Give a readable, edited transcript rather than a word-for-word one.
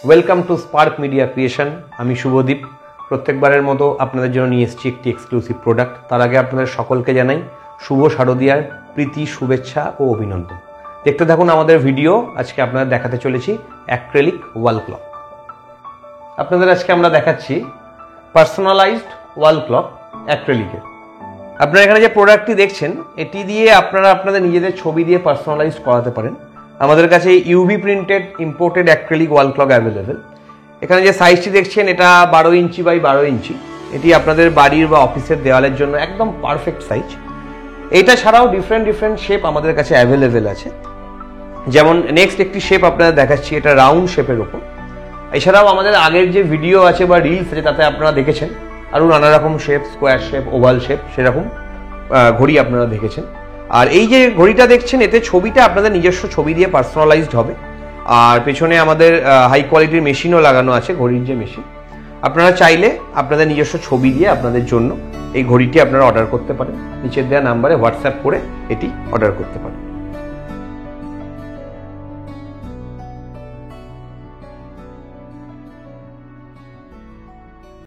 Welcome to spark media creation. আমি শুভদীপ। প্রত্যেকবারের মতো আপনাদের জন্য নিয়ে এসেছি একটি এক্সক্লুসিভ প্রোডাক্ট। তার আগে আপনাদের সকলকে জানাই শুভ শারদীয়ার প্রীতি, শুভেচ্ছা ও অভিনন্দন। দেখতে থাকুন আমাদের ভিডিও। আজকে আপনাদের দেখাতে চলেছি অ্যাক্রেলিক ওয়াল ক্লক। আপনাদের আজকে আমরা দেখাচ্ছি পার্সোনালাইজড ওয়াল ক্লক অ্যাক্রেলিকের। আপনারা এখানে যে প্রোডাক্টটি দেখছেন, এটি দিয়ে আপনারা আপনাদের নিজেদের ছবি দিয়ে পার্সোনালাইজ করাতে পারেন। আমাদের কাছে UV printed imported acrylic wall clock available. এখানে যে সাইজটি দেখছেন, এটা 12 ইঞ্চি বাই 12 ইঞ্চি। এটি আপনাদের বাড়ির বা অফিসের দেওয়ালের জন্য একদম পারফেক্ট সাইজ। এইটা ছাড়াও ডিফারেন্ট শেপ আমাদের কাছে অ্যাভেলেবেল আছে। যেমন নেক্সট একটি শেপ আপনাদের দেখাচ্ছি, এটা রাউন্ড শেপের ওপর। এছাড়াও আমাদের আগের যে ভিডিও আছে বা রিলস আছে, তাতে আপনারা দেখেছেন আরও নানা রকম shape, square shape, oval shape, সেরকম ঘড়ি আপনারা দেখেছেন। আর এই যে ঘড়িটা দেখছেন, এতে ছবিটা আপনাদের নিজস্ব ছবি দিয়ে পার্সোনালাইজড হবে। আর পেছনে আমাদের হাই কোয়ালিটির মেশিনও লাগানো আছে, ঘড়ির যে মেশিন। আপনারা চাইলে আপনাদের নিজস্ব ছবি দিয়ে আপনাদের জন্য এই ঘড়িটি আপনারা অর্ডার করতে পারেন। নিচের দেওয়া নাম্বারে হোয়াটসঅ্যাপ করে এটি অর্ডার করতে পারেন।